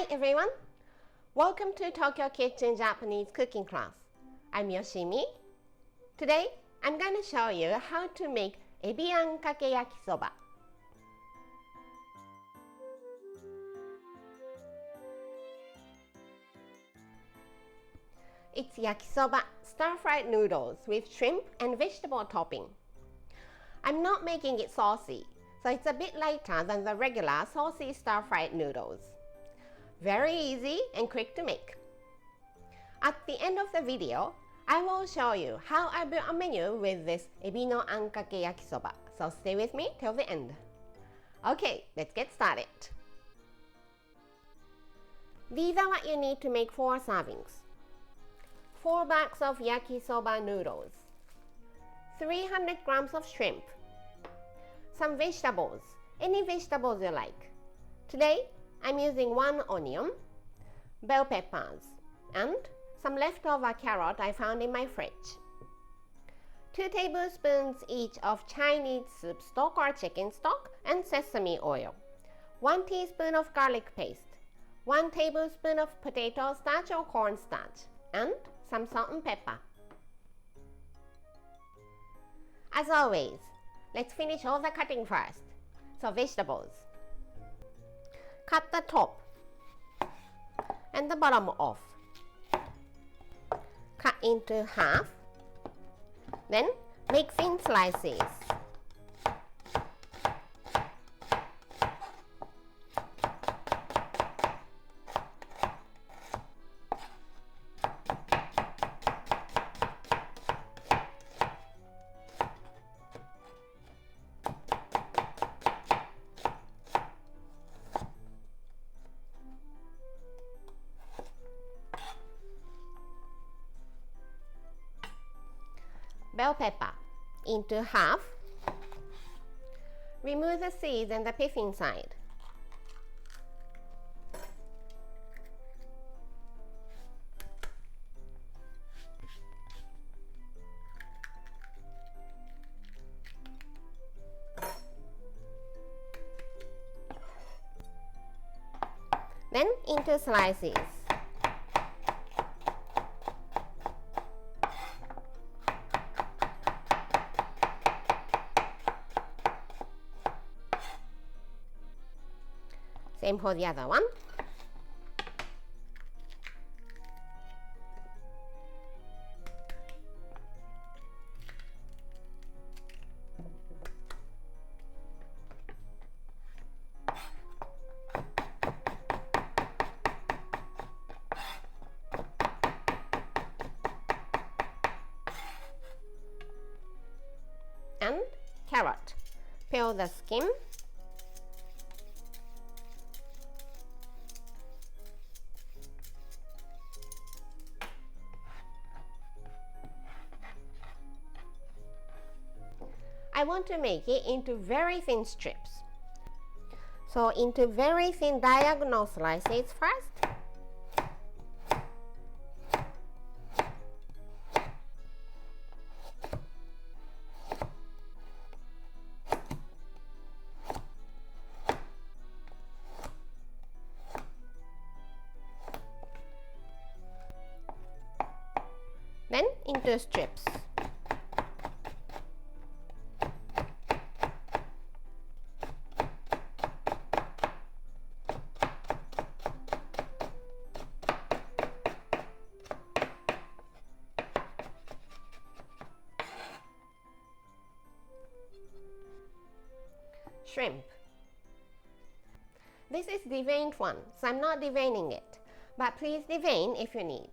Hi everyone! Welcome to Tokyo Kitchen Japanese cooking class. I'm Yoshimi. Today, I'm going to show you how to make ebi ankake yakisoba. It's yakisoba stir-fried noodles with shrimp and vegetable topping. I'm not making it saucy, so it's a bit lighter than the regular saucy stir-fried noodles. Very easy and quick to make. At the end of the video, I will show you how I built a menu with this ebi no ankake yakisoba, so stay with me till the end. Okay, let's get started. These are what you need to make 4 servings. 4 bags of yakisoba noodles, 300 grams of shrimp, some vegetables, any vegetables you like. Today, I'm using 1 onion, bell peppers, and some leftover carrot I found in my fridge. 2 tablespoons each of Chinese soup stock or chicken stock and sesame oil, 1 teaspoon of garlic paste, 1 tablespoon of potato starch or cornstarch, and some salt and pepper. As always, let's finish all the cutting first. So vegetables. Cut the top and the bottom off. Cut into half. Then make thin slices. Bell pepper into half. Remove the seeds and the pith inside. Then into slices. Same for the other one. And carrot. Peel the skin. I want to make it into very thin strips. So into very thin diagonal slices first. Then into strips. Shrimp. This is deveined one, so I'm not deveining it, but please devein if you need.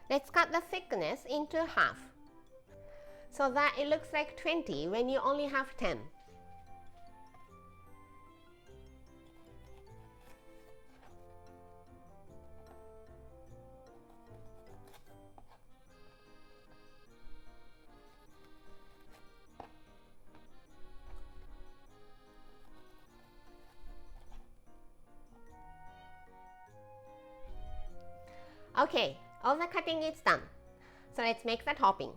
Let's cut the thickness into half, so that it looks like 20 when you only have 10. Okay, all the cutting is done. So let's make the topping.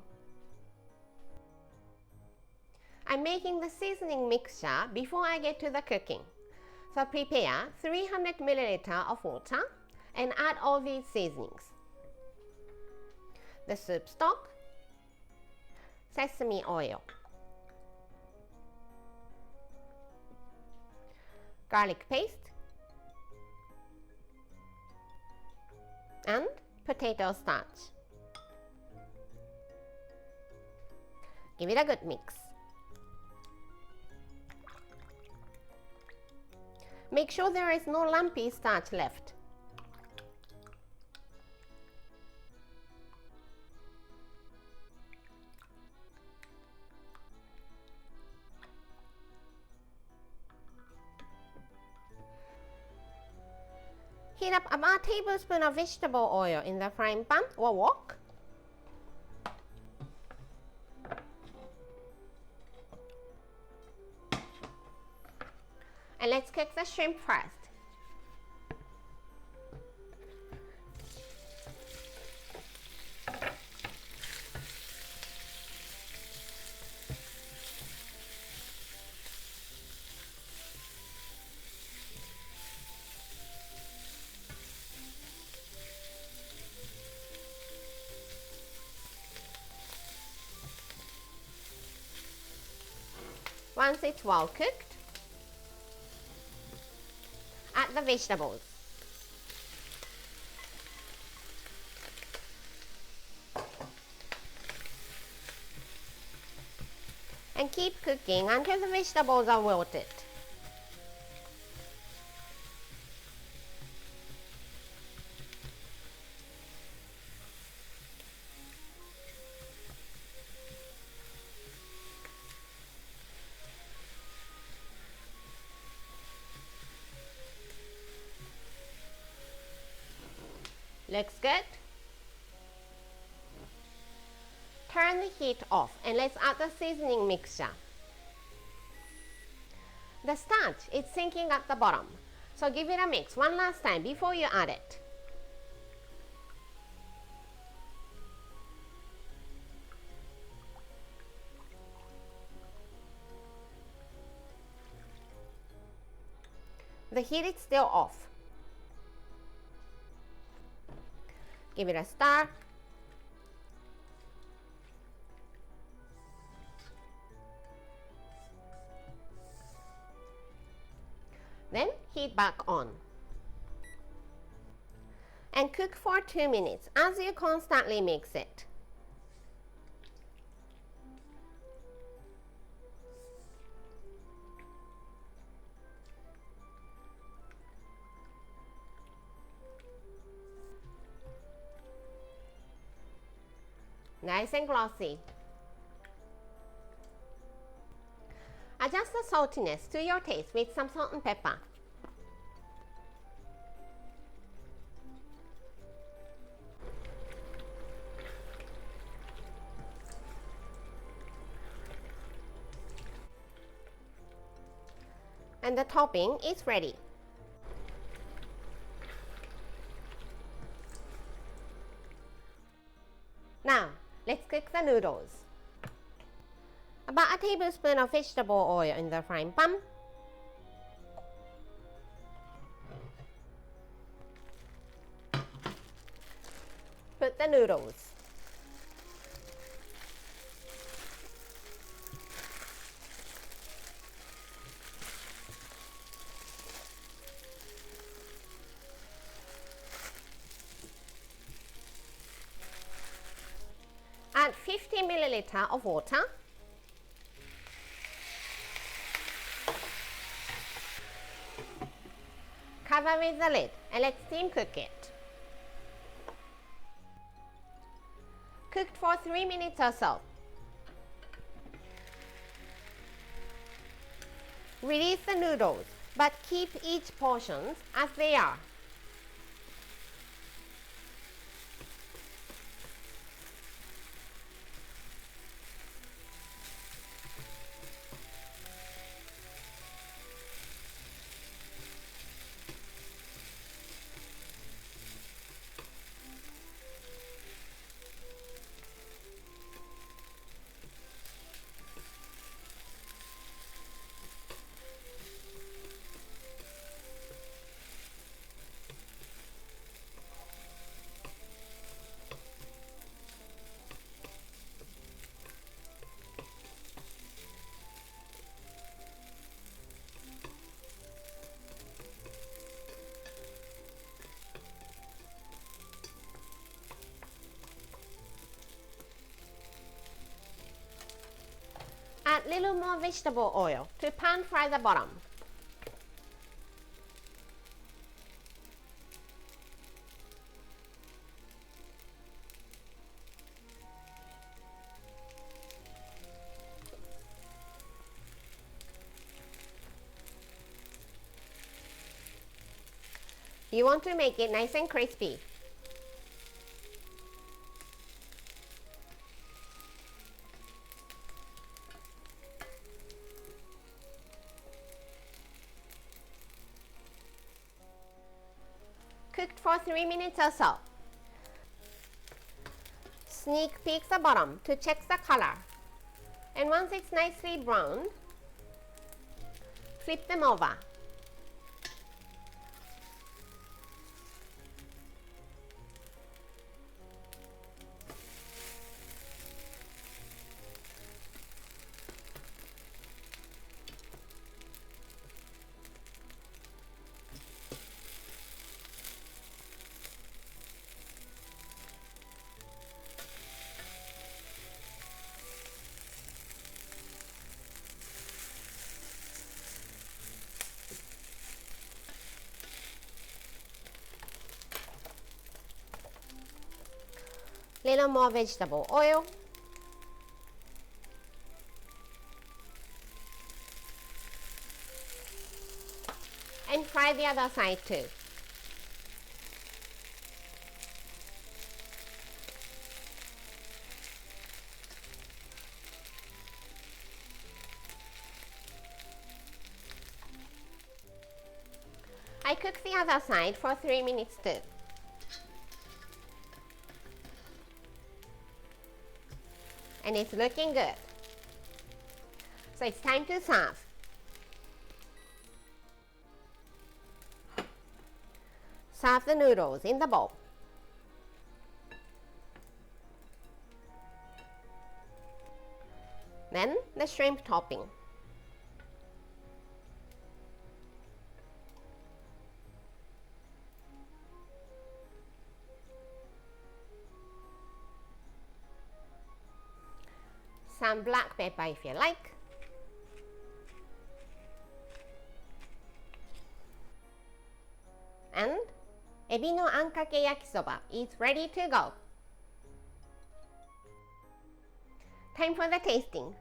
I'm making the seasoning mixture before I get to the cooking. So prepare 300 milliliter of water and add all these seasonings. The soup stock, sesame oil, garlic paste, and potato starch. Give it a good mix. Make sure there is no lumpy starch left. Heat up about a tablespoon of vegetable oil in the frying pan or wok. And let's cook the shrimp first. Once it's well cooked, add the vegetables. And keep cooking until the vegetables are wilted. Looks good. Turn the heat off and let's add the seasoning mixture. The starch is sinking at the bottom, so give it a mix one last time before you add it. The heat is still off. Give it a stir. Then heat back on. And cook for 2 minutes as you constantly mix it. Nice and glossy. Adjust the saltiness to your taste with some salt and pepper. And the topping is ready. Now, let's cook the noodles. About a tablespoon of vegetable oil in the frying pan. Put the noodles. Add 50 milliliter of water. Cover with the lid and let steam cook it. Cooked for 3 minutes or so. Release the noodles, but keep each portion as they are. little more vegetable oil to pan fry the bottom. You want to make it nice and crispy. Cooked for 3 minutes or so. Sneak peek the bottom to check the color. And once it's nicely browned, flip them over. Little more vegetable oil. And fry the other side too. I cooked the other side for 3 minutes too. And it's looking good. So it's time to serve. Serve the noodles in the bowl. Then the shrimp topping. Some black pepper if you like. And ebi no ankake yakisoba is ready to go. Time for the tasting.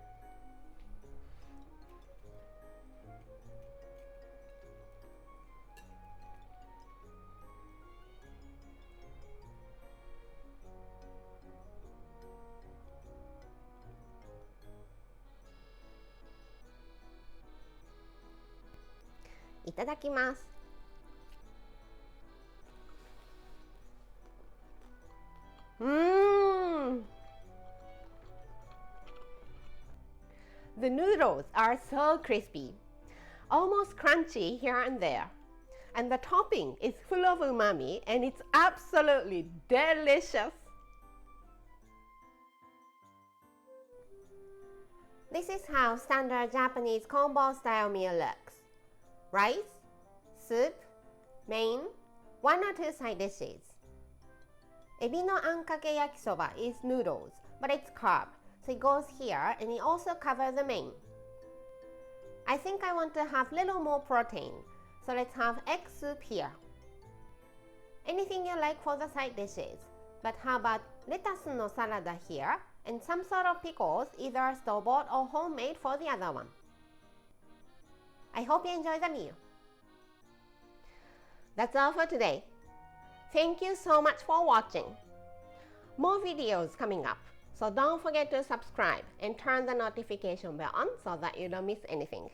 Itadakimasu. The noodles are so crispy, almost crunchy here and there. And the topping is full of umami and it's absolutely delicious. This is how standard Japanese combo style meal looks. Rice, soup, main, 1 or 2 side dishes. Ebi no ankake yakisoba is noodles, but it's carb, so it goes here and it also covers the main. I think I want to have little more protein, so let's have egg soup here. Anything you like for the side dishes, but how about lettuce no salad here and some sort of pickles, either store-bought or homemade for the other one. I hope you enjoy the meal. That's all for today. Thank you so much for watching. More videos coming up, so don't forget to subscribe and turn the notification bell on so that you don't miss anything.